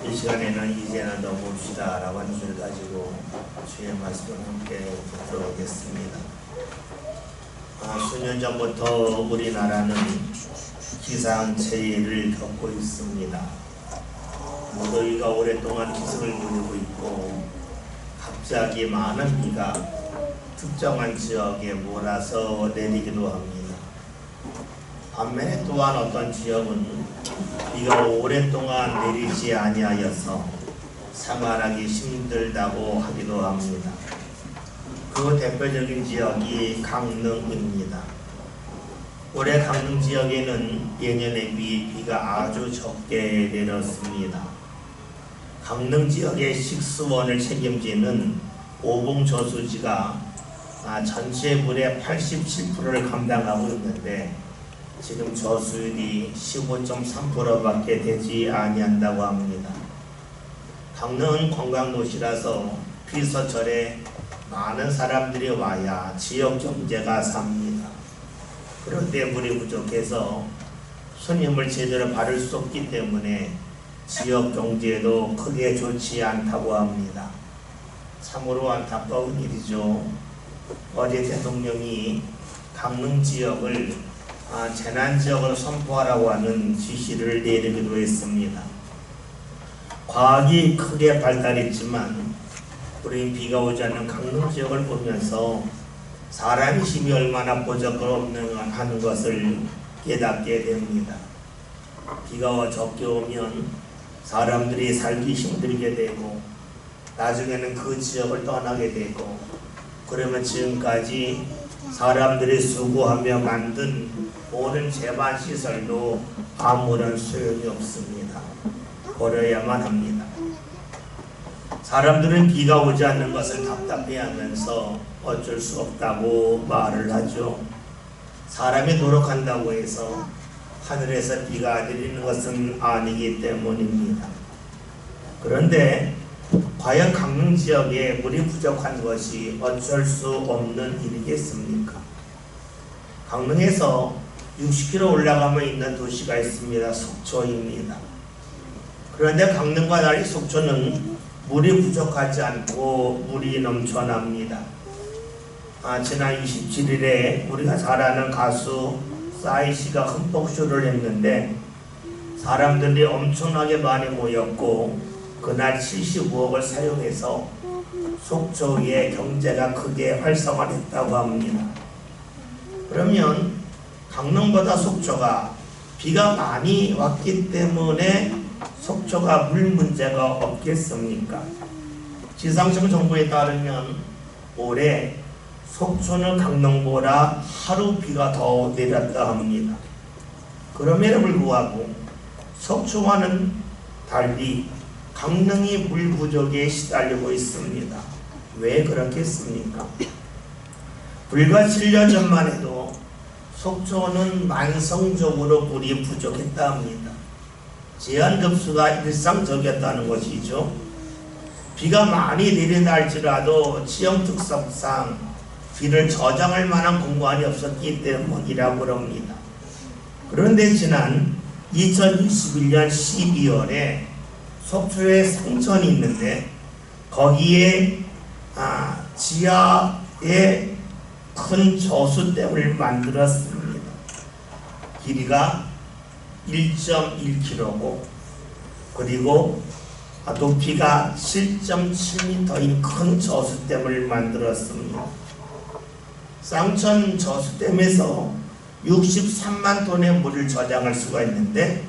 이 시간에는 이제는 더 봅시다 라고 하는 주를 가지고 주의 말씀을 함께 듣도록 하겠습니다. 수년 전부터 우리나라는 기상체의를 겪고 있습니다. 무더위가 오랫동안 기승을 부리고 있고 갑자기 많은 비가 특정한 지역에 몰아서 내리기도 합니다. 반면에 또한 어떤 지역은 비가 오랫동안 내리지 아니하여서 생활하기 힘들다고 하기도 합니다. 그 대표적인 지역이 강릉입니다. 올해 강릉 지역에는 예년에 비해 비가 아주 적게 내렸습니다. 강릉 지역의 식수원을 책임지는 오봉저수지가 전체 물의 87%를 감당하고 있는데 지금 저수율이 15.3%밖에 되지 아니한다고 합니다. 강릉은 관광도시라서 피서철에 많은 사람들이 와야 지역 경제가 삽니다. 그런데 물이 부족해서 손님을 제대로 받을 수 없기 때문에 지역 경제도 크게 좋지 않다고 합니다. 참으로 안타까운 일이죠. 어제 대통령이 강릉 지역을 재난지역으로 선포하라고 하는 지시를 내리기도 했습니다. 과학이 크게 발달했지만 우리 비가 오지 않는 강릉 지역을 보면서 사람의 힘이 얼마나 부족하는 것을 깨닫게 됩니다. 비가 적게 오면 사람들이 살기 힘들게 되고 나중에는 그 지역을 떠나게 되고 그러면 지금까지 사람들이 수고하며 만든 모든 재반시설도 아무런 소용이 없습니다. 버려야만 합니다. 사람들은 비가 오지 않는 것을 답답해하면서 어쩔 수 없다고 말을 하죠. 사람이 노력한다고 해서 하늘에서 비가 내리는 것은 아니기 때문입니다. 그런데 과연 강릉 지역에 물이 부족한 것이 어쩔 수 없는 일이겠습니까? 강릉에서 60km 올라가면 있는 도시가 있습니다. 속초입니다. 그런데 강릉과 달리 속초는 물이 부족하지 않고 물이 넘쳐납니다. 지난 27일에 우리가 잘 아는 가수 싸이씨가 흠뻑쇼를 했는데 사람들이 엄청나게 많이 모였고 그날 75억을 사용해서 속초의 경제가 크게 활성화됐다고 합니다. 그러면 강릉보다 속초가 비가 많이 왔기 때문에 속초가 물 문제가 없겠습니까? 기상청 정보에 따르면 올해 속초는 강릉보다 하루 비가 더 내렸다 합니다. 그럼에도 불구하고 속초와는 달리 강릉이 물 부족에 시달리고 있습니다. 왜 그렇겠습니까? 불과 7년 전만 해도 속초는 만성적으로 물이 부족했다 합니다. 제한급수가 일상적이었다는 것이죠. 비가 많이 내린다 할지라도 지형 특성상 비를 저장할 만한 공간이 없었기 때문이라고 합니다. 그런데 지난 2021년 12월에 속초에 성천이 있는데 거기에 지하에 큰 저수댐을 만들었습니다. 길이가 1.1km고 그리고 높이가 7.7m인 큰 저수댐을 만들었습니다. 쌍천 저수댐에서 63만 톤의 물을 저장할 수가 있는데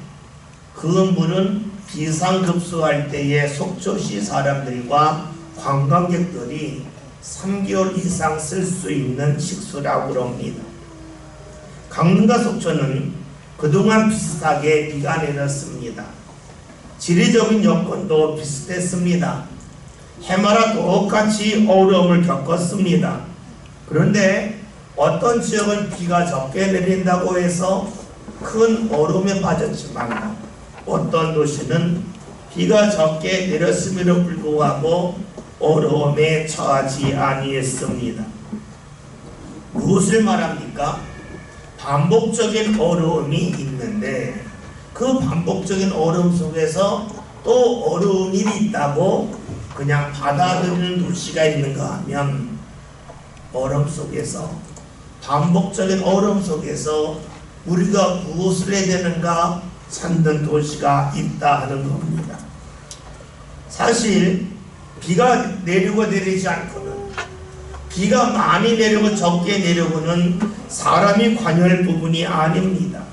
그 물은 비상급수할 때에 속초시 사람들과 관광객들이 3개월 이상 쓸 수 있는 식수라고 합니다. 강릉과 속초는 그동안 비슷하게 비가 내렸습니다. 지리적인 여건도 비슷했습니다. 해마다 똑같이 어려움을 겪었습니다. 그런데 어떤 지역은 비가 적게 내린다고 해서 큰 어려움에 빠졌지만 어떤 도시는 비가 적게 내렸음에도 불구하고 어려움에 처하지 아니했습니다. 무엇을 말합니까? 반복적인 어려움이 있는데 그 반복적인 어려움 속에서 또 어려운 일이 있다고 그냥 받아들이는 눈치가 있는가 하면 어려움 속에서, 반복적인 어려움 속에서 우리가 무엇을 해야 되는가 찾는 도시가 있다 하는 겁니다. 사실 비가 내리고 내리지 않고는, 비가 많이 내리고 적게 내리고는 사람이 관여할 부분이 아닙니다.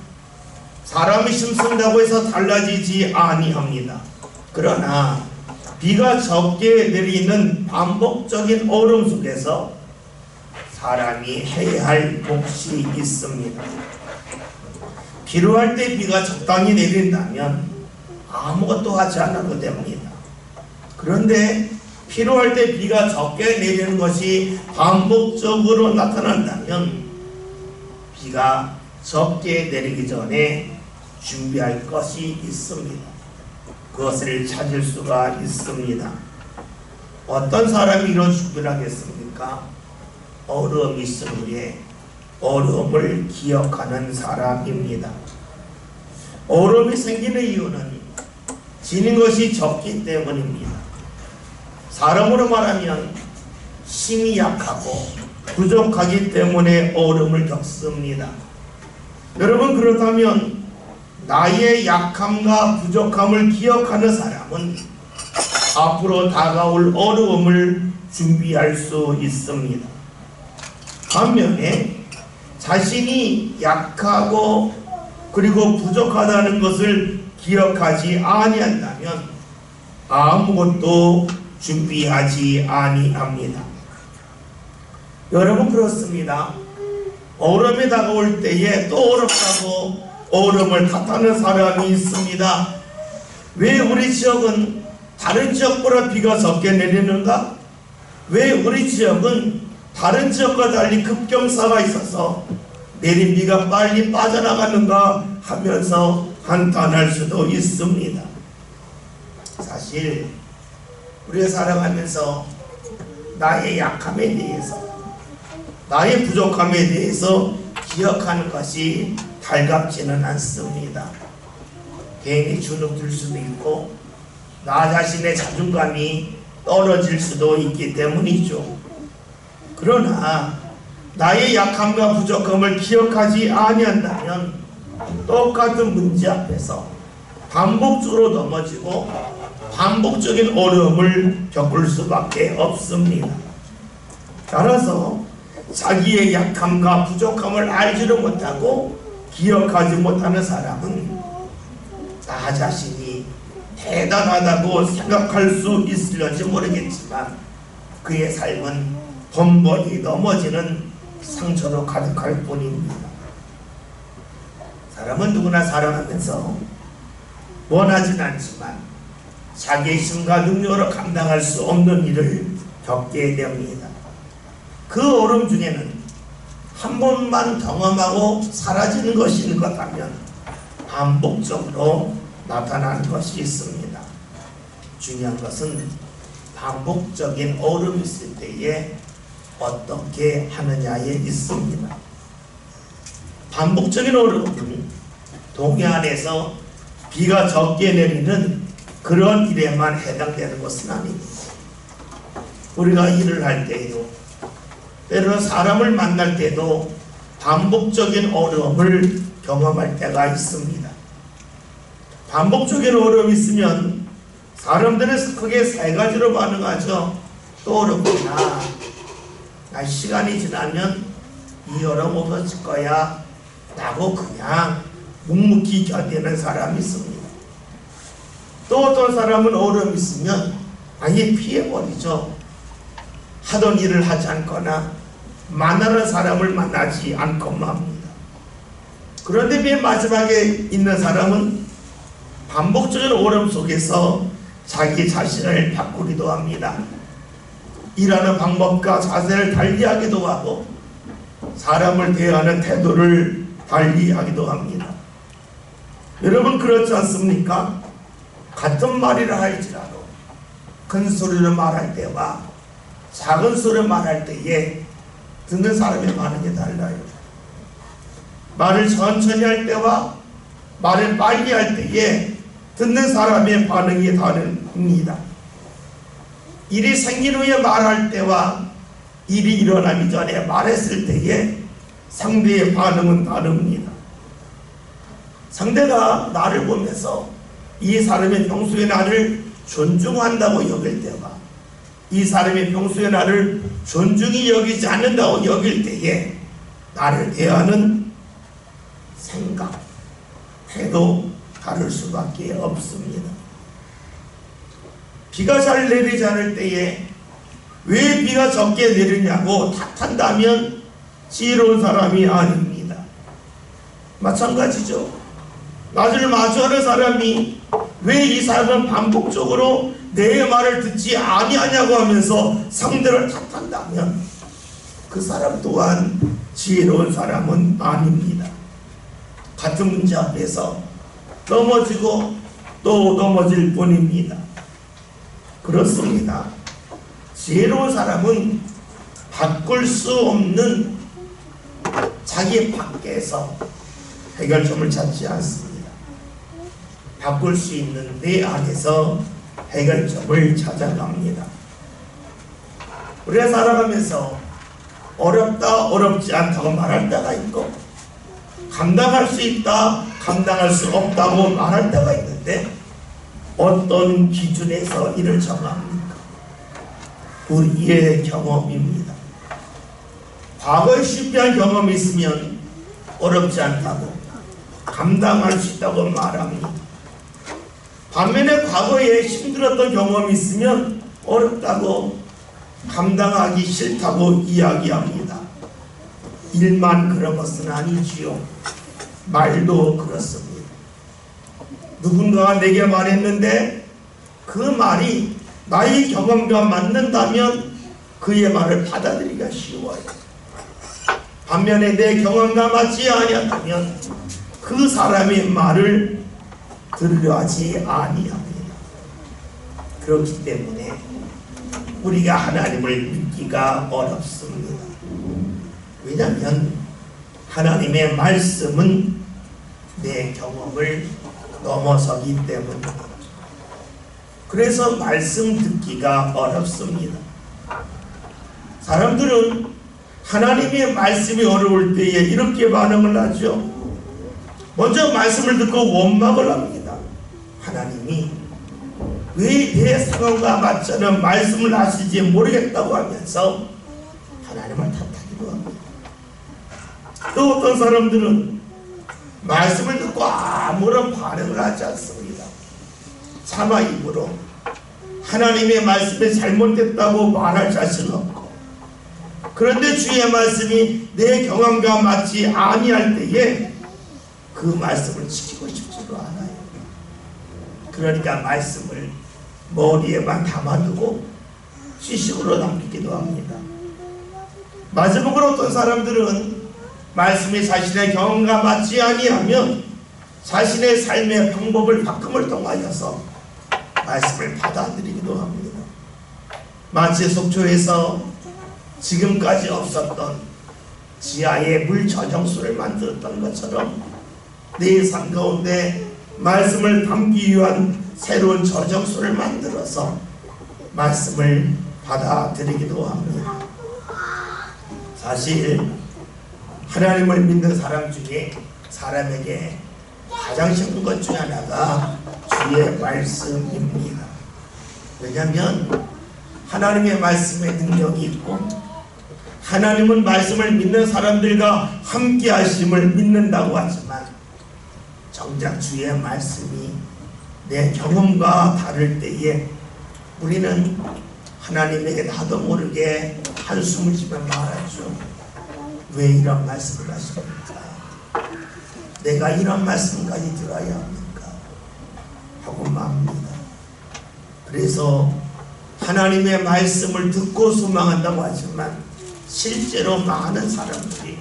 사람이 심쓴다고 해서 달라지지 아니합니다. 그러나 비가 적게 내리는 반복적인 어려움 속에서 사람이 해야 할 몫이 있습니다. 필요할 때 비가 적당히 내린다면 아무것도 하지 않아도 됩니다. 그런데 필요할 때 비가 적게 내리는 것이 반복적으로 나타난다면 비가 적게 내리기 전에 준비할 것이 있습니다. 그것을 찾을 수가 있습니다. 어떤 사람이 이런 준비를 하겠습니까? 어려움이 있을 후에 어려움을 기억하는 사람입니다. 어려움이 생기는 이유는 지닌 것이 적기 때문입니다. 사람으로 말하면 힘이 약하고 부족하기 때문에 어려움을 겪습니다. 여러분, 그렇다면 나의 약함과 부족함을 기억하는 사람은 앞으로 다가올 어려움을 준비할 수 있습니다. 반면에 자신이 약하고 그리고 부족하다는 것을 기억하지 아니한다면 아무것도 준비하지 아니합니다. 여러분, 그렇습니다. 어려움이 다가올 때에 또 어렵다고 어려움을 탓하는 사람이 있습니다. 왜 우리 지역은 다른 지역보다 비가 적게 내리는가? 왜 우리 지역은 다른 지역과 달리 급경사가 있어서 내린 비가 빨리 빠져나가는가 하면서 한탄할 수도 있습니다. 사실 우리가 살아가면서 나의 약함에 대해서, 나의 부족함에 대해서 기억하는 것이 달갑지는 않습니다. 괜히 주눅들 수도 있고 나 자신의 자존감이 떨어질 수도 있기 때문이죠. 그러나 나의 약함과 부족함을 기억하지 아니한다면 똑같은 문제 앞에서 반복적으로 넘어지고 반복적인 어려움을 겪을 수밖에 없습니다. 따라서 자기의 약함과 부족함을 알지도 못하고 기억하지 못하는 사람은 나 자신이 대단하다고 생각할 수 있을지 모르겠지만 그의 삶은 번번이 넘어지는 상처로 가득할 뿐입니다. 사람은 누구나 살아가면서 원하진 않지만 자기의 힘과 능력으로 감당할 수 없는 일을 겪게 됩니다. 그 어려움 중에는 한 번만 경험하고 사라지는 것이 있는 것 하면 반복적으로 나타나는 것이 있습니다. 중요한 것은 반복적인 어려움이 있을 때에 어떻게 하느냐에 있습니다. 반복적인 어려움은 동해안에서 비가 적게 내리는 그런 일에만 해당되는 것은 아닙니다. 우리가 일을 할 때에도 때로는 사람을 만날 때도 반복적인 어려움을 경험할 때가 있습니다. 반복적인 어려움이 있으면 사람들은 크게 세 가지로 반응하죠. 또 어렵구나. 나 시간이 지나면 이 어려움 없어질 거야 라고 그냥 묵묵히 견디는 사람이 있습니다. 또 어떤 사람은 어려움이 있으면 아예 피해버리죠. 하던 일을 하지 않거나 만나는 사람을 만나지 않고만 합니다. 그런데 맨 마지막에 있는 사람은 반복적인 어려움 속에서 자기 자신을 바꾸기도 합니다. 일하는 방법과 자세를 달리하기도 하고 사람을 대하는 태도를 달리하기도 합니다. 여러분, 그렇지 않습니까? 같은 말이라 할지라도 큰 소리로 말할 때와 작은 소리로 말할 때에 듣는 사람의 반응이 달라요. 말을 천천히 할 때와 말을 빨리 할 때에 듣는 사람의 반응이 다릅니다. 일이 생긴 후에 말할 때와 일이 일어나기 전에 말했을 때에 상대의 반응은 다릅니다. 상대가 나를 보면서 이 사람이 평소에 나를 존중한다고 여길 때와 이 사람이 평소에 나를 존중히 여기지 않는다고 여길 때에 나를 대하는 생각, 태도 다를 수밖에 없습니다. 비가 잘 내리지 않을 때에 왜 비가 적게 내리냐고 탓한다면 지혜로운 사람이 아닙니다. 마찬가지죠. 나를 마주하는 사람이 왜 이 사람은 반복적으로 내 말을 듣지 아니하냐고 하면서 상대를 탓한다면 그 사람 또한 지혜로운 사람은 아닙니다. 같은 문제 앞에서 넘어지고 또 넘어질 뿐입니다. 그렇습니다. 지혜로운 사람은 바꿀 수 없는 자기 밖에서 해결점을 찾지 않습니다. 바꿀 수 있는 내 안에서 해결점을 찾아갑니다. 우리가 살아가면서 어렵다, 어렵지 않다고 말할 때가 있고 감당할 수 있다, 감당할 수 없다고 말할 때가 있는데 어떤 기준에서 이를 정합니까? 우리의 경험입니다. 과거에 실패한 경험이 있으면 어렵지 않다고 감당할 수 있다고 말합니다. 반면에 과거에 힘들었던 경험이 있으면 어렵다고 감당하기 싫다고 이야기합니다. 일만 그런 것은 아니지요. 말도 그렇습니다. 누군가가 내게 말했는데 그 말이 나의 경험과 맞는다면 그의 말을 받아들이기가 쉬워요. 반면에 내 경험과 맞지 아니하다면 그 사람의 말을 들으려 하지 아니합니다. 그렇기 때문에 우리가 하나님을 믿기가 어렵습니다. 왜냐하면 하나님의 말씀은 내 경험을 넘어서기 때문입니다. 그래서 말씀 듣기가 어렵습니다. 사람들은 하나님의 말씀이 어려울 때에 이렇게 반응을 하죠. 먼저 말씀을 듣고 원망을 합니다. 하나님이 왜 내 상황과 맞지 않은 말씀을 하시지 모르겠다고 하면서 하나님을 탓하기도 합니다. 또 어떤 사람들은 말씀을 듣고 아무런 반응을 하지 않습니다. 차마 입으로 하나님의 말씀이 잘못됐다고 말할 자신 없고, 그런데 주의 말씀이 내 경험과 맞지 아니할 때에 그 말씀을 지키고 싶지도 않아요. 그러니까 말씀을 머리에만 담아두고 지식으로 남기기도 합니다. 마지막으로 어떤 사람들은 말씀이 자신의 경험과 맞지 아니하면 자신의 삶의 방법을 바꿈을 통하여서 말씀을 받아들이기도 합니다. 마치 속초에서 지금까지 없었던 지하의 물 저정수를 만들었던 것처럼 내 삶 가운데 말씀을 담기 위한 새로운 저정수를 만들어서 말씀을 받아들이기도 합니다. 사실 하나님을 믿는 사람 중에 사람에게 가장 힘든 것 중에 하나가 주의 말씀입니다. 왜냐하면 하나님의 말씀에 능력이 있고 하나님은 말씀을 믿는 사람들과 함께 하심을 믿는다고 하지만 정작 주의 말씀이 내 경험과 다를 때에 우리는 하나님에게 나도 모르게 한숨을 쉬며 말하죠. 왜 이런 말씀을 하십니까? 내가 이런 말씀까지 들어야 합니까? 하고 맙니다. 그래서 하나님의 말씀을 듣고 소망한다고 하지만 실제로 많은 사람들이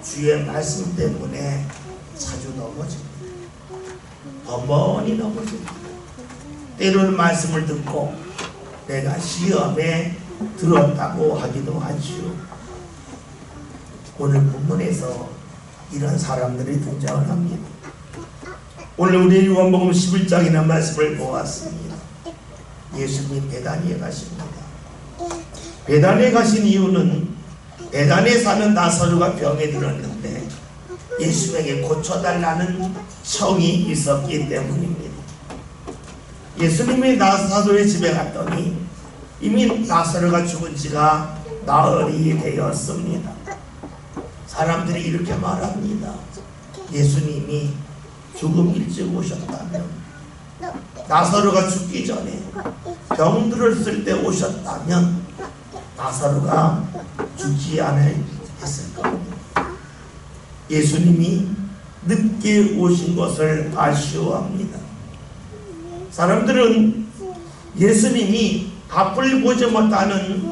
주의 말씀 때문에 자주 넘어집니다. 더 멀리 넘어집니다. 때로는 말씀을 듣고 내가 시험에 들었다고 하기도 하지요. 오늘 본문에서 이런 사람들이 등장을 합니다. 오늘 우리 요한복음 11장이라는 말씀을 보았습니다. 예수님 베다니에 가십니다. 베다니에 가신 이유는 베다니에 사는 나사로가 병에 들었는데 예수에게 고쳐달라는 청이 있었기 때문입니다. 예수님이 나사로의 집에 갔더니 이미 나사로가 죽은 지가 나흘이 되었습니다. 사람들이 이렇게 말합니다. 예수님이 조금 일찍 오셨다면, 나사로가 죽기 전에 병들었을 때 오셨다면 나사로가 죽지 않았을 겁니다. 예수님이 늦게 오신 것을 아쉬워합니다. 사람들은 예수님이 앞을 보지 못하는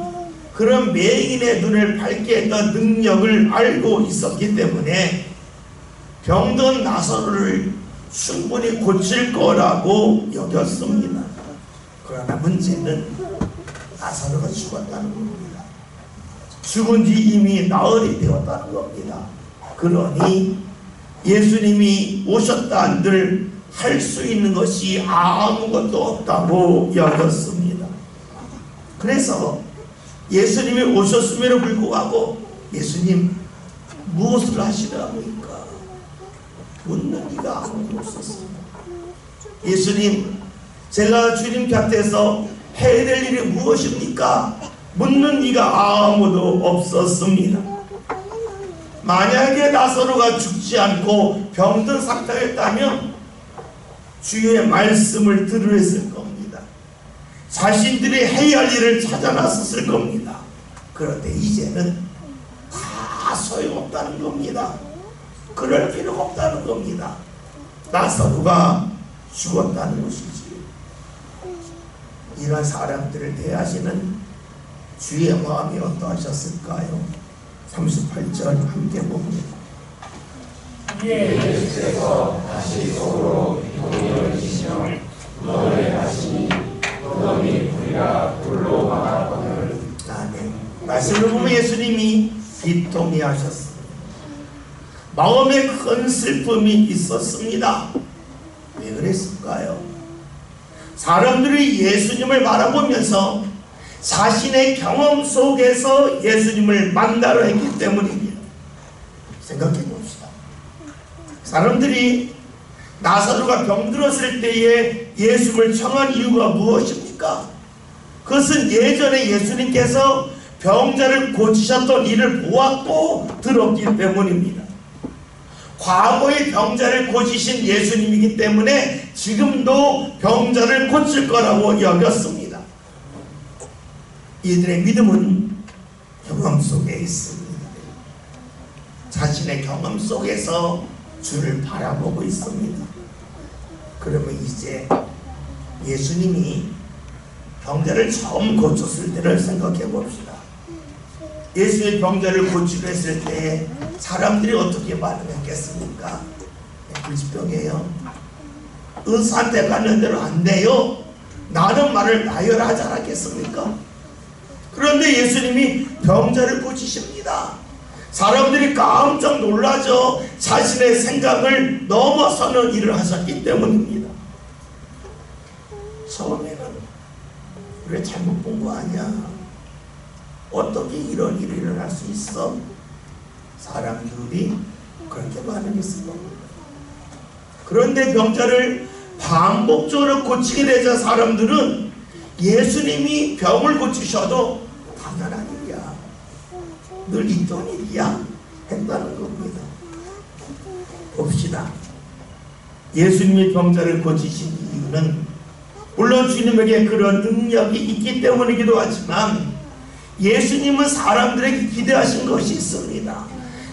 그런 맹인의 눈을 밝게 했던 능력을 알고 있었기 때문에 병든 나사로를 충분히 고칠 거라고 여겼습니다. 그러나 문제는 나사로가 죽었다는 겁니다. 죽은 지 이미 나흘이 되었다는 겁니다. 그러니 예수님이 오셨다 한들 할 수 있는 것이 아무것도 없다고 여겼습니다. 그래서 예수님이 오셨음에도 불구하고 예수님 무엇을 하시려합니까? 묻는 이가 아무도 없었습니다. 예수님, 제가 주님 곁에서 해야 될 일이 무엇입니까? 묻는 이가 아무도 없었습니다. 만약에 나사로가 죽지 않고 병든 상태였다면 주의 말씀을 들으랬을 겁니다. 자신들이 해야 할 일을 찾아 나섰을 겁니다. 그런데 이제는 다 소용없다는 겁니다. 그럴 필요가 없다는 겁니다. 나사로가 죽었다는 것이지. 이런 사람들을 대하시는 주의 마음이 어떠하셨을까요? 38절 함께 봅니다. 예수께서 다시 속으로 비통을 지시며 너의 하시니 너희 우리가 불로 막았거늘. 아멘. 말씀을 보면 예수님이 비통히 하셨습니다. 마음에 큰 슬픔이 있었습니다. 왜 그랬을까요? 사람들이 예수님을 바라보면서 자신의 경험 속에서 예수님을 만나려 했기 때문입니다. 생각해 봅시다. 사람들이 나사로가 병들었을 때에 예수님을 청한 이유가 무엇입니까? 그것은 예전에 예수님께서 병자를 고치셨던 일을 보았고 들었기 때문입니다. 과거의 병자를 고치신 예수님이기 때문에 지금도 병자를 고칠 거라고 여겼습니다. 이들의 믿음은 경험 속에 있습니다. 자신의 경험 속에서 주를 바라보고 있습니다. 그러면 이제 예수님이 병자를 처음 고쳤을 때를 생각해 봅시다. 예수의 병자를 고치려 했을 때 사람들이 어떻게 반응했겠습니까? 불치병이에요. 의사한테 가는 대로 안 돼요. 나는 말을 나열하지 않았겠습니까? 그런데 예수님이 병자를 고치십니다. 사람들이 깜짝 놀라죠. 자신의 생각을 넘어서는 일을 하셨기 때문입니다. 처음에는 우리가 잘못 본 거 아니야? 어떻게 이런 일이 일어날 수 있어? 사람들이 그렇게 반응했을 겁니다. 그런데 병자를 반복적으로 고치게 되자 사람들은 예수님이 병을 고치셔도 당연한 일이야, 늘 있던 일이야 했다는 겁니다. 봅시다. 예수님이 병자를 고치신 이유는 물론 주님에게 그런 능력이 있기 때문이기도 하지만 예수님은 사람들에게 기대하신 것이 있습니다.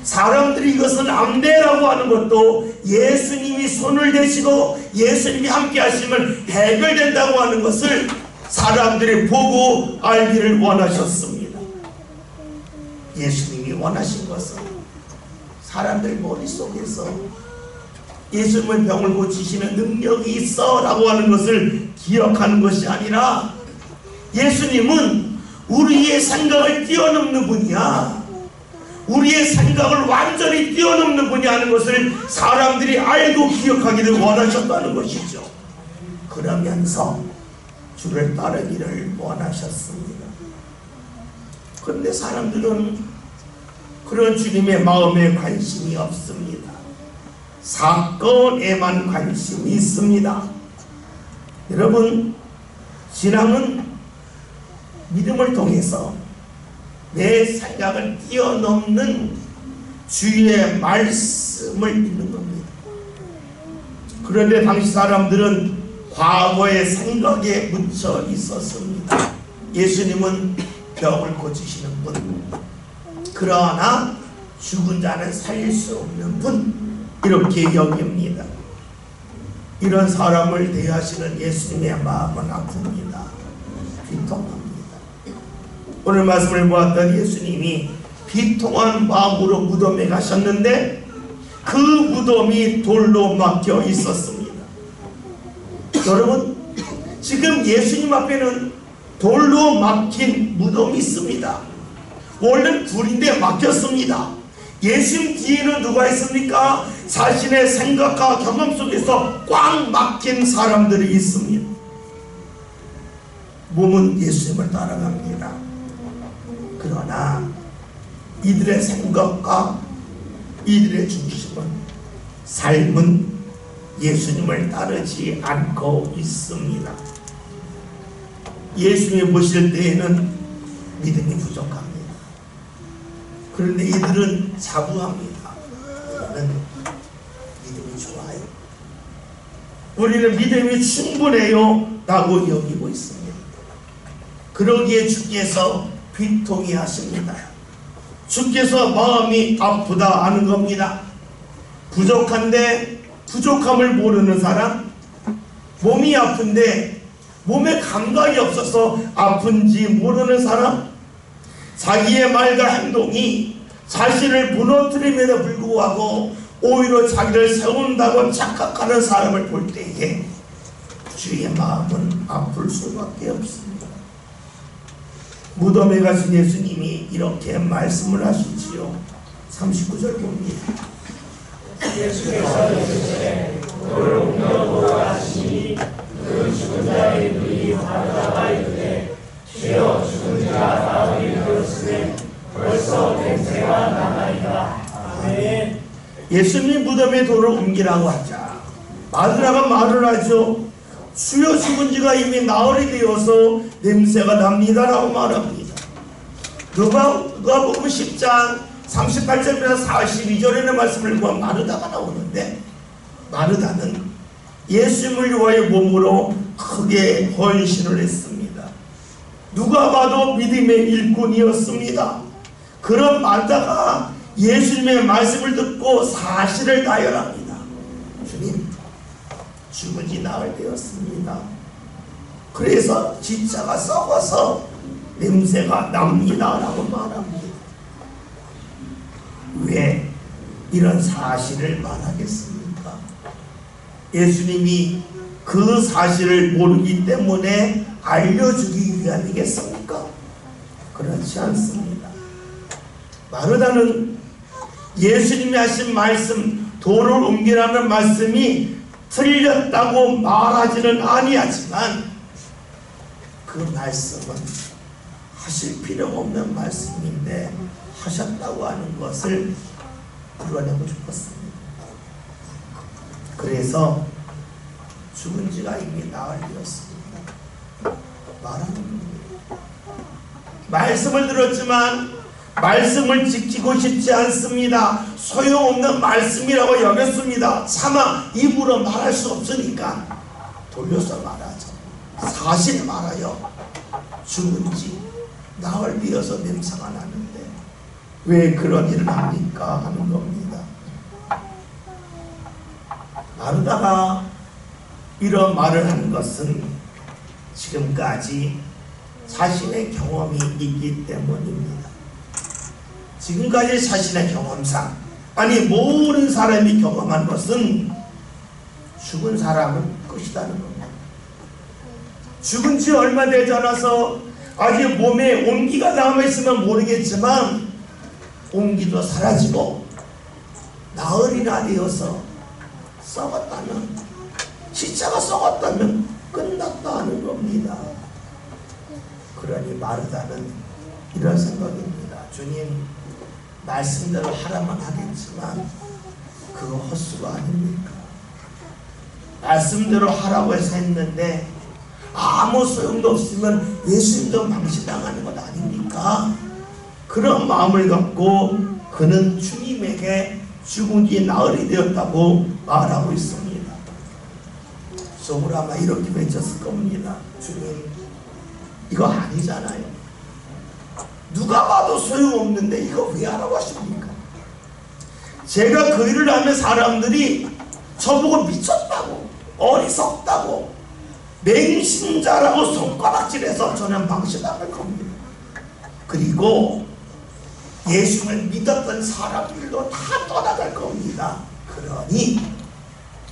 사람들이 이것은 안 돼라고 하는 것도 예수님이 손을 대시고 예수님이 함께 하시면 해결된다고 하는 것을 사람들이 보고 알기를 원하셨습니다. 예수님이 원하신 것은 사람들 머릿속에서 예수님은 병을 고치시는 능력이 있어 라고 하는 것을 기억하는 것이 아니라 예수님은 우리의 생각을 뛰어넘는 분이야. 우리의 생각을 완전히 뛰어넘는 분이 하는 것을 사람들이 알고 기억하기를 원하셨다는 것이죠. 그러면서 주를 따르기를 원하셨습니다. 그런데 사람들은 그런 주님의 마음에 관심이 없습니다. 사건에만 관심이 있습니다. 여러분, 신앙은 믿음을 통해서 내 생각을 뛰어넘는 주의 말씀을 믿는 겁니다. 그런데 당시 사람들은 과거의 생각에 묻혀 있었습니다. 예수님은 병을 고치시는 분, 그러나 죽은 자는 살릴 수 없는 분, 이렇게 여깁니다. 이런 사람을 대하시는 예수님의 마음은 아픕니다. 비통합니다. 오늘 말씀을 보았던 예수님이 비통한 마음으로 무덤에 가셨는데 그 무덤이 돌로 막혀 있었습니다. 여러분, 지금 예수님 앞에는 돌로 막힌 무덤이 있습니다. 원래 불인데 막혔습니다. 예수님 뒤에는 누가 있습니까? 자신의 생각과 경험 속에서 꽉 막힌 사람들이 있습니다. 몸은 예수님을 따라갑니다. 그러나 이들의 생각과 이들의 중심은, 삶은 예수님을 따르지 않고 있습니다. 예수님을 보실 때에는 믿음이 부족합니다. 그런데 이들은 자부합니다. 우리는 믿음이 좋아요. 우리는 믿음이 충분해요 라고 여기고 있습니다. 그러기에 주께서 비통해 하십니다. 주께서 마음이 아프다 하는 겁니다. 부족한데 부족함을 모르는 사람, 몸이 아픈데 몸에 감각이 없어서 아픈지 모르는 사람, 자기의 말과 행동이 자신을 무너뜨림에도 불구하고 오히려 자기를 세운다고 착각하는 사람을 볼 때에 주의 마음은 아플 수밖에 없습니다. 무덤에 가신 예수님이 이렇게 말씀을 하시지요. 39절 봅니다. 예수께서 이르시되 돌을 옮겨보라 하시니 그 죽은 자의 눈이 바르다가 이르되 주여 죽은 자가 나으리 되었으니 벌써 냄새가 나나이다. 아멘. 예수님 무덤에 돌을 옮기라고 하자 마르다가 말을 하죠. 주여 죽은 지가 이미 나흘이 되어서 냄새가 납니다라고 말합니다. 누가복음 10장 38절에서 42절에는 말씀을 보면 마르다가 나오는데, 마르다는 예수님을 위하여 몸으로 크게 헌신을 했습니다. 누가 봐도 믿음의 일꾼이었습니다. 그런 마르다가 예수님의 말씀을 듣고 사실을 나열합니다. 주님, 죽은 지 나흘 되었습니다. 그래서 진짜가 썩어서 냄새가 납니다 라고 말합니다. 왜 이런 사실을 말하겠습니까? 예수님이 그 사실을 모르기 때문에 알려주기 위함이겠습니까? 그렇지 않습니다. 마르다는 예수님이 하신 말씀, 돌을 옮기라는 말씀이 틀렸다고 말하지는 아니하지만 그 말씀은 하실 필요가 없는 말씀인데 하셨다고 하는 것을 드러내고 싶었습니다. 그래서 죽은 지가 이미 나흘 되었습니다 말하는 겁니다. 말씀을 들었지만 말씀을 지키고 싶지 않습니다. 소용없는 말씀이라고 여겼습니다. 차마 입으로 말할 수 없으니까 돌려서 말하죠. 사실 말하여 죽은 지 나흘 되어서 냄새가 나는데 왜 그런 일을 합니까? 하는 겁니다. 마르다가 이런 말을 한 것은 지금까지 자신의 경험이 있기 때문입니다. 지금까지 자신의 경험상, 아니 모든 사람이 경험한 것은 죽은 사람은 끝이라는 겁니다. 죽은 지 얼마 되지 않아서 아직 몸에 온기가 남아있으면 모르겠지만 온기도 사라지고 나흘이나 되어서 썩었다면, 시체가 썩었다면 끝났다는 겁니다. 그러니 마르다는 이런 생각입니다. 주님, 말씀대로 하라만 하겠지만 그거 헛수가 아닙니까? 말씀대로 하라고 해서 했는데 아무 소용도 없으면 예수님도 방치당하는 것 아닙니까? 그런 마음을 갖고 그는 주님에게 죽은 뒤에 나흘이 되었다고 말하고 있습니다. 속으로 아마 이렇게 외쳤을 겁니다. 주님, 이거 아니잖아요. 누가 봐도 소용없는데 이거 왜 하라고 하십니까? 제가 그 일을 하면 사람들이 저보고 미쳤다고, 어리석다고, 맹신자라고 손가락질해서 저는 방치당할 겁니다. 그리고 예수를 믿었던 사람들도 다 떠나갈 겁니다. 그러니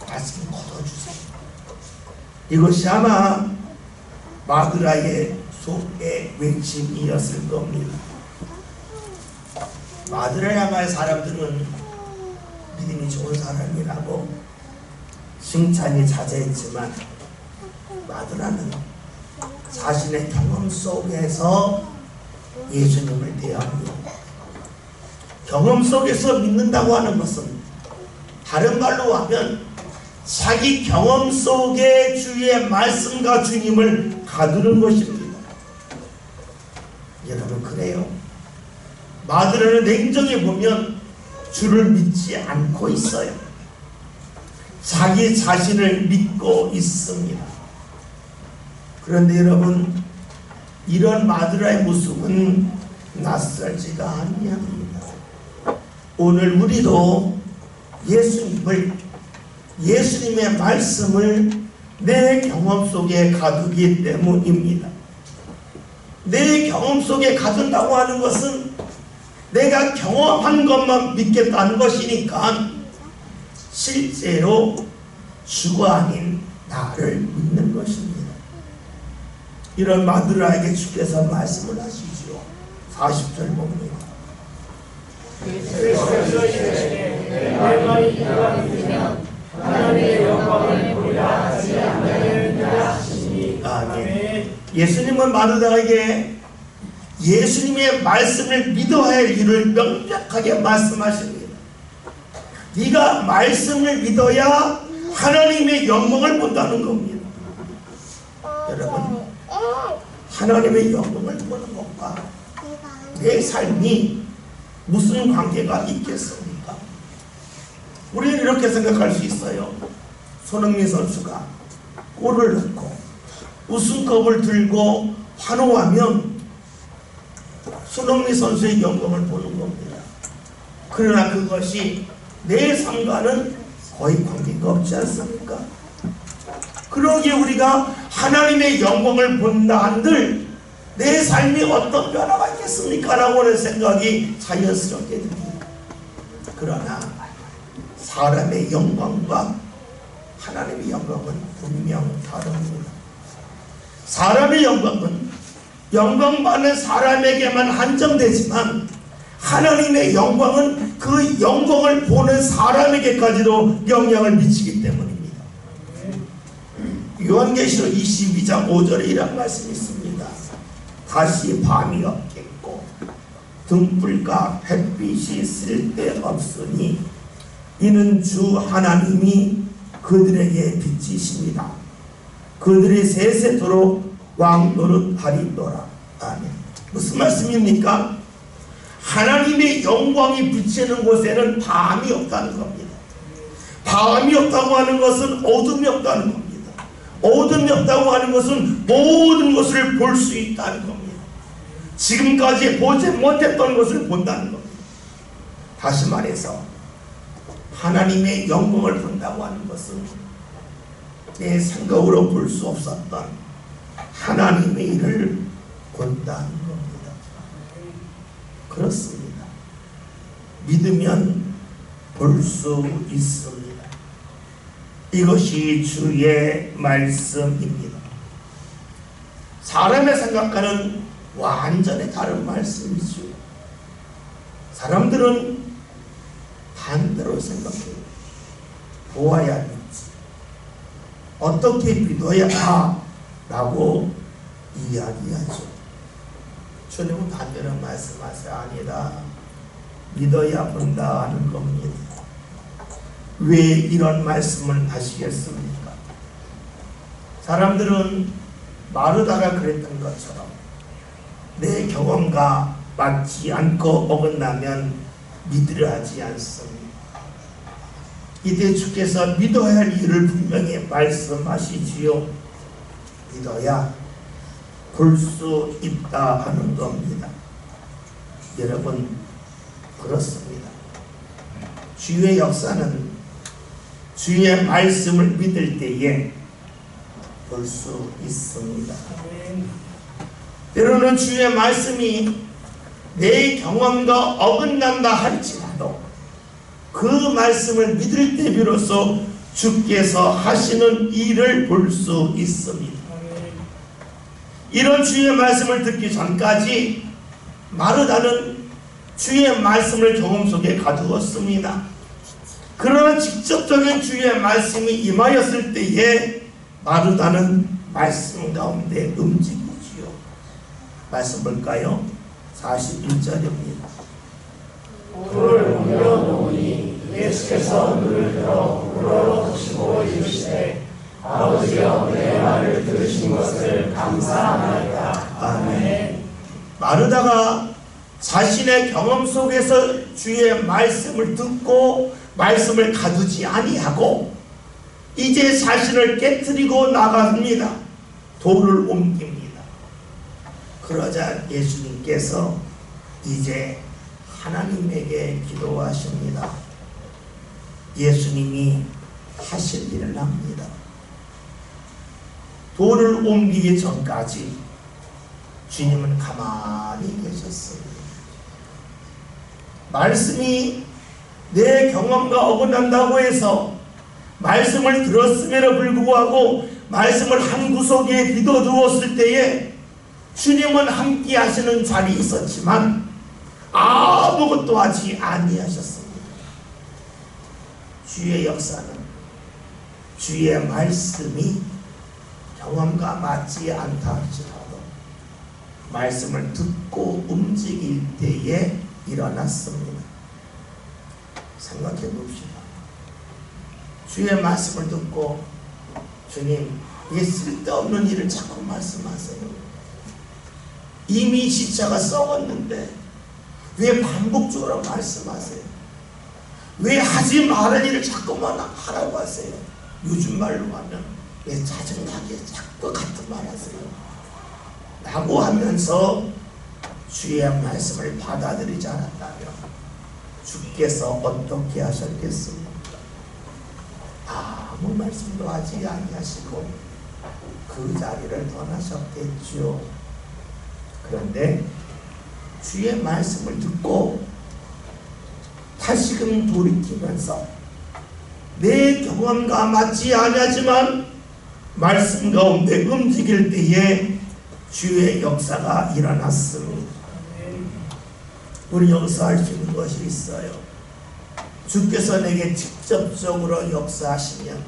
말씀 걷어주세요. 이것이 아마 마드라의 속의 외침이었을 겁니다. 마드라야마의 사람들은 믿음이 좋은 사람이라고 칭찬이 자제했지만 마드라는 자신의 경험 속에서 예수님을 대합니다. 경험 속에서 믿는다고 하는 것은 다른 말로 하면 자기 경험 속에 주의 말씀과 주님을 가두는 것입니다. 여러분, 그래요. 마드라는 냉정히 보면 주를 믿지 않고 있어요. 자기 자신을 믿고 있습니다. 그런데 여러분, 이런 마드라의 모습은 낯설지가 아니합니다. 오늘 우리도 예수님의 말씀을 내 경험 속에 가두기 때문입니다. 내 경험 속에 가둔다고 하는 것은 내가 경험한 것만 믿겠다는 것이니까 실제로 주가 아닌 나를 믿는 것입니다. 이런 마드라에게 주께서 말씀을 하시죠. 40절 봅니다. 아멘. 예수님은 마르다에게 예수님의 말씀을 믿어야 할 일을 명백하게 말씀하십니다. 네가 말씀을 믿어야 하나님의 영광을 본다는 겁니다. 여러분, 하나님의 영광을 보는 것과 내 삶이 무슨 관계가 있겠습니까? 우리는 이렇게 생각할 수 있어요. 손흥민 선수가 골을 넣고 우승컵을 들고 환호하면 손흥민 선수의 영광을 보는 겁니다. 그러나 그것이 내 삶과는 거의 관계가 없지 않습니까? 그러기에 우리가 하나님의 영광을 본다 한들 내 삶이 어떤 변화가 있겠습니까? 라고 하는 생각이 자연스럽게 듭니다. 그러나 사람의 영광과 하나님의 영광은 분명 다릅니다. 사람의 영광은 영광받는 사람에게만 한정되지만 하나님의 영광은 그 영광을 보는 사람에게까지도 영향을 미치기 때문입니다. 요한계시록 22장 5절에 이런 말씀이 있습니다. 다시 밤이 없겠고 등불과 햇빛이 쓸데없으니 이는 주 하나님이 그들에게 빛이십니다. 그들이 세세토록 왕 노릇하리로라. 아멘. 무슨 말씀입니까? 하나님의 영광이 비치는 곳에는 밤이 없다는 겁니다. 밤이 없다고 하는 것은 어둠이 없다는 겁니다. 어둠이 없다고 하는 것은 모든 것을 볼 수 있다는 겁니다. 지금까지 보지 못했던 것을 본다는 겁니다. 다시 말해서 하나님의 영광을 본다고 하는 것은 내 생각으로 볼 수 없었던 하나님의 일을 본다는 겁니다. 그렇습니다. 믿으면 볼 수 있습니다. 이것이 주의 말씀입니다. 사람의 생각과는 완전히 다른 말씀이죠. 사람들은 반대로 생각해요. 보아야 믿지. 어떻게 믿어야 라고 이야기하죠. 주님은 반대로 말씀하세요. 아니다. 믿어야 본다 하는 겁니다. 왜 이런 말씀을 하시겠습니까? 사람들은 마르다가 그랬던 것처럼 내 경험과 맞지 않고 어긋나면 믿으려 하지 않습니다. 이때 주께서 믿어야 할 일을 분명히 말씀하시지요. 믿어야 볼 수 있다 하는 겁니다. 여러분, 그렇습니다. 주의 역사는 주의 말씀을 믿을 때에 볼 수 있습니다. 때로는 주의 말씀이 내 경험과 어긋난다 할지라도 그 말씀을 믿을 때 비로소 주께서 하시는 일을 볼 수 있습니다. 이런 주의 말씀을 듣기 전까지 마르다는 주의 말씀을 경험 속에 가두었습니다. 그러나 직접적인 주의 말씀이 임하였을 때에 마르다는 말씀 가운데 움직이지요. 말씀 볼까요? 41절입니다. 돌을 옮겨놓으니 예수께서 눈을 들어 우러러 보시고 이르시되 아버지여 내 말을 들으신 것을 감사하나이다. 아멘. 마르다가 자신의 경험 속에서 주의 말씀을 듣고 말씀을 가두지 아니하고 이제 자신을 깨트리고 나갑니다. 돌을 옮깁니다. 그러자 예수님께서 이제 하나님에게 기도하십니다. 예수님이 하실 일을 합니다. 돌을 옮기기 전까지 주님은 가만히 계셨습니다. 말씀이 내 경험과 어긋난다고 해서 말씀을 들었음에도 불구하고 말씀을 한 구석에 믿어두었을 때에 주님은 함께 하시는 자리에 있었지만 아무것도 하지 아니하셨습니다. 주의 역사는 주의 말씀이 경험과 맞지 않다 할지라도 말씀을 듣고 움직일 때에 일어났습니다. 생각해 봅시다. 주의 말씀을 듣고 주님, 이 쓸데없는 일을 자꾸 말씀하세요. 이미 시차가 썩었는데 왜 반복적으로 말씀하세요? 왜 하지 말을 일을 자꾸만 하라고 하세요? 요즘 말로 하면 왜 짜증나게 자꾸 같은 말 하세요? 라고 하면서 주의 말씀을 받아들이지 않았다면 주께서 어떻게 하셨겠습니까? 아무 말씀도 하지 아니하시고 그 자리를 떠나셨겠죠. 그런데 주의 말씀을 듣고 다시금 돌이키면서 내 경험과 맞지 아니하지만 말씀 가운데 움직일 때에 주의 역사가 일어났습니다. 우리 역사할 수 있는 것이 있어요. 주께서 내게 직접적으로 역사하시면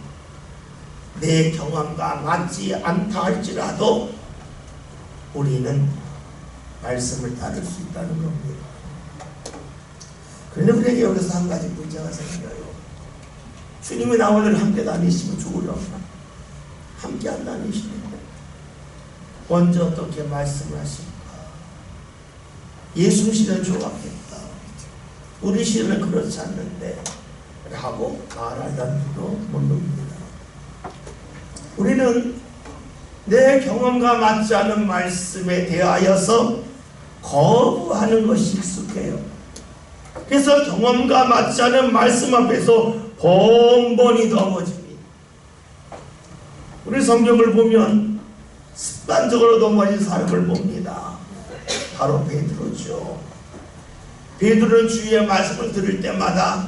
내 경험과 맞지 않다 할지라도 우리는 말씀을 따를 수 있다는 겁니다. 그런데 우리에게 여기서 한 가지 문제가 생겨요. 주님이 나오늘 함께 다니시면 좋으려나? 함께 안 다니시는데 언제 어떻게 말씀을 하실까? 예수 시대는 좋았겠다. 우리 시대는 그렇지 않는데 라고 말하려는지도 모릅니다. 우리는 내 경험과 맞지 않은 말씀에 대하여서 거부하는 것이 익숙해요. 그래서 경험과 맞지 않은 말씀 앞에서 번번이 넘어집니다. 우리 성경을 보면 습관적으로 넘어진 사람을 봅니다. 바로 베드로죠. 베드로는 주의 말씀을 들을 때마다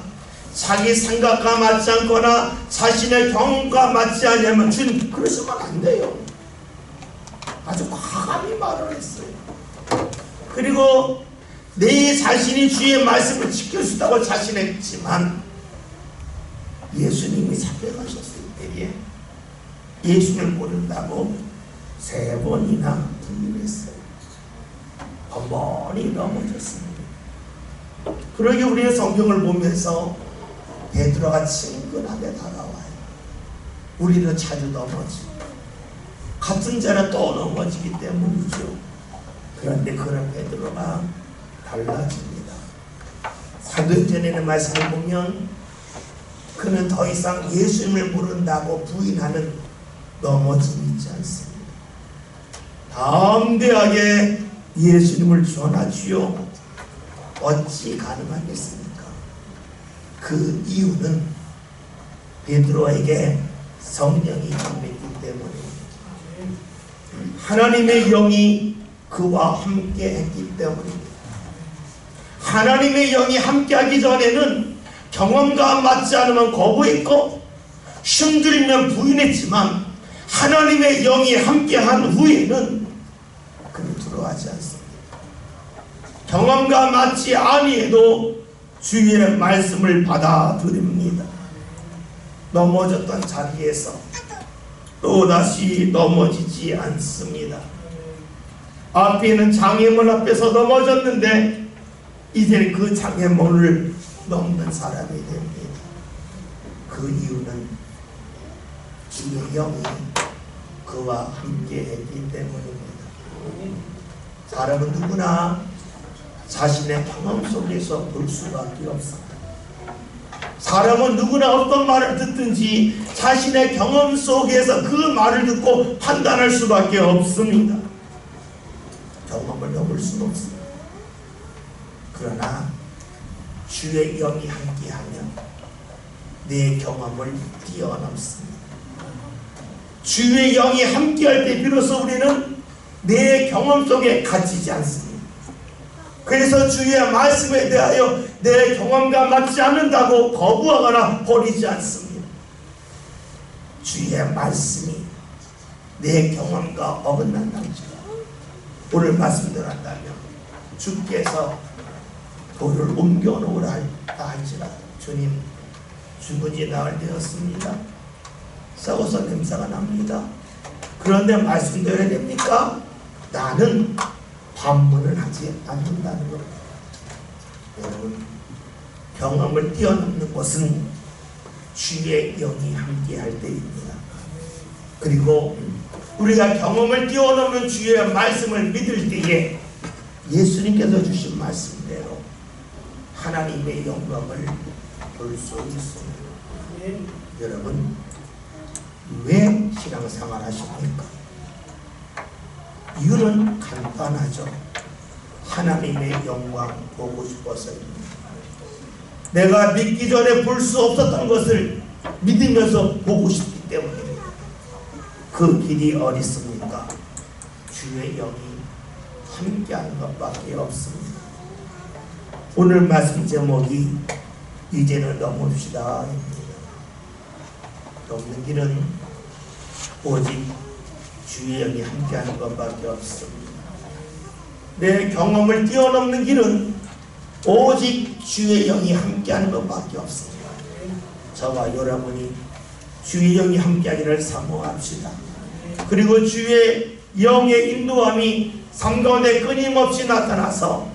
자기 생각과 맞지 않거나 자신의 경험과 맞지 않으면 주님 그러시면 안 돼요. 아주 과감히 말을 했어요. 그리고 내 자신이 주의 말씀을 지킬 수 있다고 자신했지만 예수님이 잡혀가셨을 때에 예수를 모른다고 3번이나 부인했어요. 번번이 넘어졌습니다. 그러게 우리의 성경을 보면서 베드로가 친근하게 다가와요. 우리는 자주 넘어지고 같은 자는 또 넘어지기 때문이죠. 그런데 그런 베드로가 달라집니다. 사도행전에는 말씀을 보면 그는 더 이상 예수님을 모른다고 부인하는 넘어짐이 있지 않습니다. 담대하게 예수님을 전하지요. 어찌 가능하겠습니까? 그 이유는 베드로에게 성령이 임했기 때문입니다. 하나님의 영이 그와 함께 했기 때문입니다. 하나님의 영이 함께하기 전에는 경험과 맞지 않으면 거부했고 힘들면 부인했지만 하나님의 영이 함께한 후에는 그는 두려워하지 않습니다. 경험과 맞지 아니해도 주의 말씀을 받아들입니다. 넘어졌던 자리에서 또다시 넘어지지 않습니다. 앞에는 장애물 앞에서 넘어졌는데 이제 그 장애물을 넘는 사람이 됩니다. 그 이유는 주의 영이 그와 함께 했기 때문입니다. 사람은 누구나 자신의 경험 속에서 볼 수밖에 없습니다. 사람은 누구나 어떤 말을 듣든지 자신의 경험 속에서 그 말을 듣고 판단할 수밖에 없습니다. 경험을 넘을 수는 없습니다. 그러나 주의 영이 함께하면 내 경험을 뛰어넘습니다. 주의 영이 함께할 때 비로소 우리는 내 경험 속에 갇히지 않습니다. 그래서 주의 말씀에 대하여 내 경험과 맞지 않는다고 거부하거나 버리지 않습니다. 주의 말씀이 내 경험과 어긋난다지만 오늘 말씀대로 한다면 주께서 돌을 옮겨놓으라 할지라도 주님 죽은 지 나흘 되었습니다. 썩어서 냄새가 납니다. 그런데 말씀대로 해야 됩니까? 나는 반문을 하지 않는다는 겁니다. 여러분, 경험을 뛰어넘는 것은 주의 영이 함께할 때입니다. 그리고 우리가 경험을 뛰어넘는 주의 말씀을 믿을 때에 예수님께서 주신 말씀대로 하나님의 영광을 볼 수 있습니다. 여러분, 왜 신앙생활 하십니까? 이유는 간단하죠. 하나님의 영광 보고 싶어서입니다. 내가 믿기 전에 볼 수 없었던 것을 믿으면서 보고 싶기 때문입니다. 그 길이 어디 있습니까? 주의 영이 함께하는 것밖에 없습니다. 오늘 말씀 제목이 이제는 넘읍시다 입니다. 넘는 길은 오직 주의 영이 함께하는 것밖에 없습니다. 내 경험을 뛰어넘는 길은 오직 주의 영이 함께하는 것밖에 없습니다. 저와 여러분이 주의 영이 함께하기를 사모합시다. 그리고 주의 영의 인도함이 삶 가운데 끊임없이 나타나서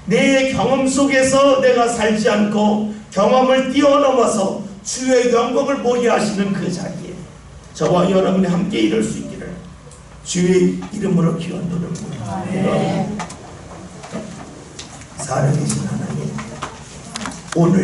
내 경험 속에서 내가 살지 않고 경험을 뛰어넘어서 주의 영광을 보게 하시는 그 자리에 저와 여러분이 함께 이룰 수 있기를 주의 이름으로 기원드립니다. 살아계신 하나님, 오늘